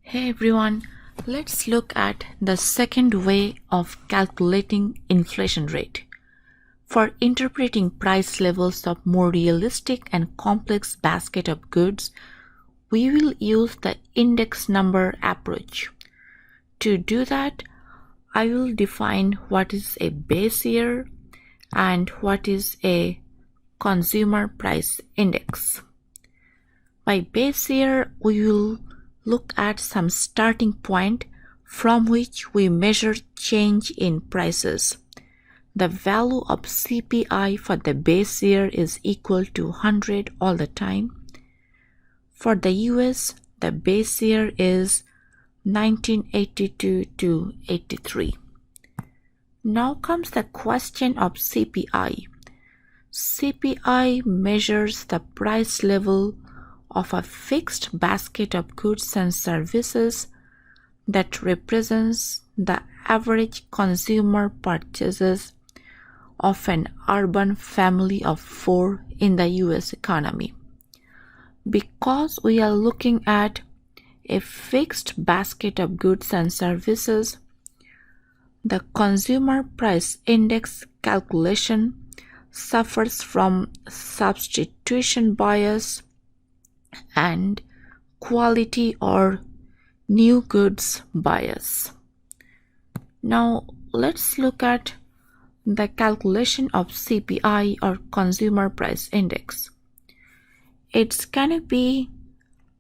Hey everyone, let's look at the second way of calculating inflation rate. For interpreting price levels of more realistic and complex basket of goods, we will use the index number approach. To do that, I will define what is a base year and what is a consumer price index. By base year, we will look at some starting point from which we measure change in prices. The value of CPI for the base year is equal to 100 all the time. For the US, the base year is 1982 to 83. Now comes the question of CPI. CPI measures the price level of a fixed basket of goods and services that represents the average consumer purchases of an urban family of 4 in the US economy. Because we are looking at a fixed basket of goods and services, the consumer price index calculation suffers from substitution bias and quality or new goods bias. Now let's look at the calculation of CPI or consumer price index. It's gonna be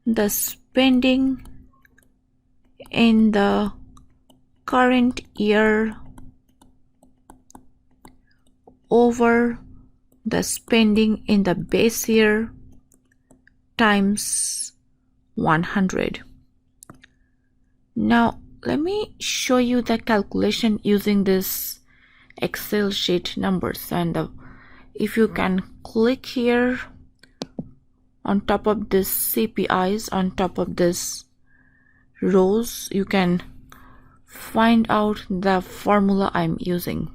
the spending in the current year over the spending in the base year times 100. Now let me show you the calculation using this Excel sheet numbers, and if you can click here on top of this CPIs, on top of this rows, you can find out the formula I'm using.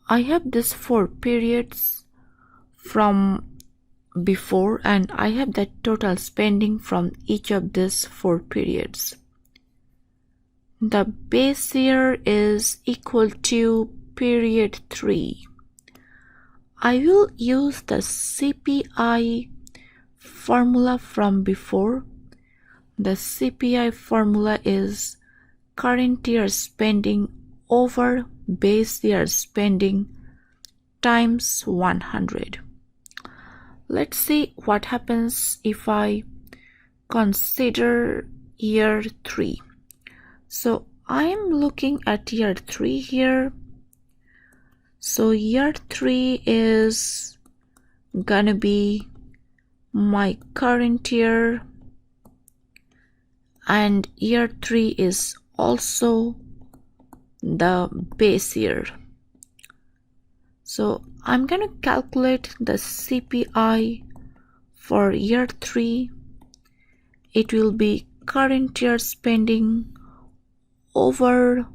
I have this 4 periods from before, and I have the total spending from each of these 4 periods. The base year is equal to period 3. I will use the CPI formula from before. The CPI formula is current year spending over base year spending times 100. Let's see what happens if I consider year 3. So I am looking at year 3 here. So year 3 is gonna be my current year, and year 3 is also the base year. So I'm going to calculate the CPI for year 3. It will be current year spending over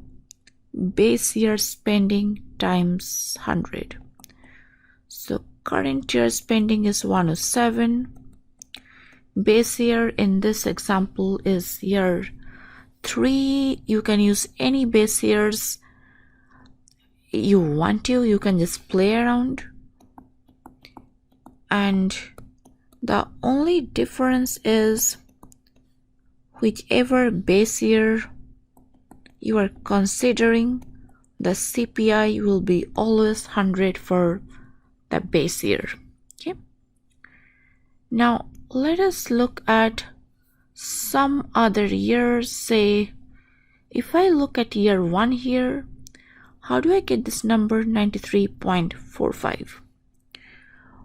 base year spending times 100. So current year spending is 107. Base year in this example is year 3. You can use any base years you want to. You can just play around, and the only difference is whichever base year you are considering, the CPI will be always 100 for the base year. Okay. Now let us look at some other years. Say if I look at year 1 here, how do I get this number 93.45?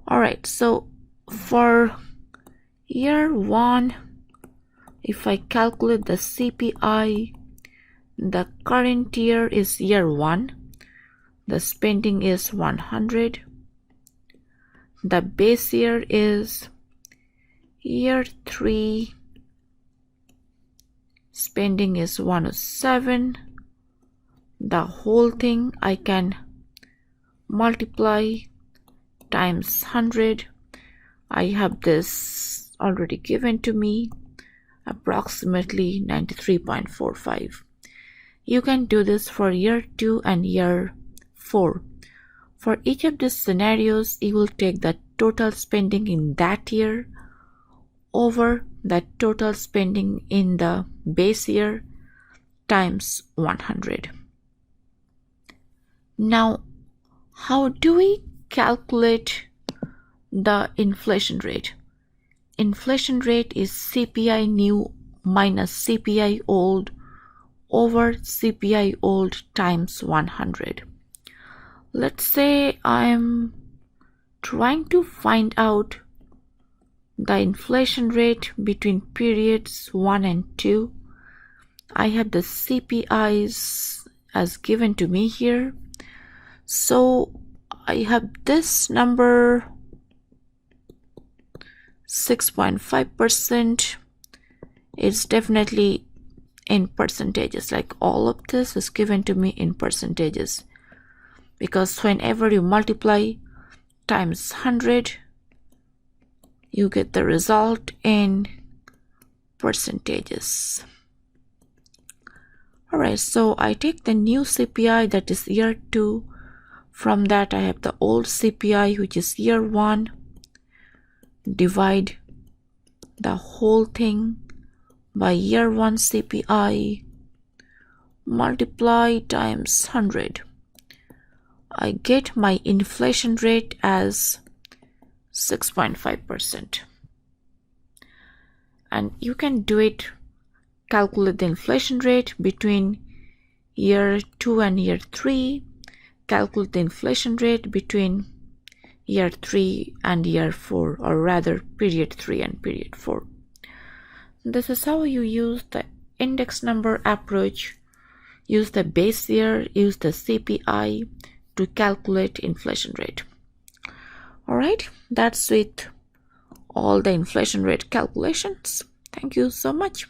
Alright, so for year 1, if I calculate the CPI, the current year is year 1, the spending is 100, the base year is year 3, spending is 107. The whole thing I can multiply times 100. I have this already given to me. approximately 93.45. You can do this for year 2 and year 4. For each of these scenarios, you will take the total spending in that year over the total spending in the base year times 100. Now, how do we calculate the inflation rate? Inflation rate is CPI new minus CPI old over CPI old times 100. Let's say I'm trying to find out the inflation rate between periods 1 and 2. I have the CPIs as given to me here. So I have this number 6.5%. It's definitely in percentages, like all of this is given to me in percentages, because whenever you multiply times 100, you get the result in percentages. Alright, so I take the new CPI, that is year 2. From that I have the old CPI, which is year 1. Divide the whole thing by year 1 CPI, multiply times 100. I get my inflation rate as 6.5%. And you can do it, calculate the inflation rate between year 2 and year 3, calculate the inflation rate between year 3 and year 4, or rather period 3 and period 4. This is how you use the index number approach. Use the base year, use the CPI to calculate inflation rate. Alright, that's it. All the inflation rate calculations. Thank you so much.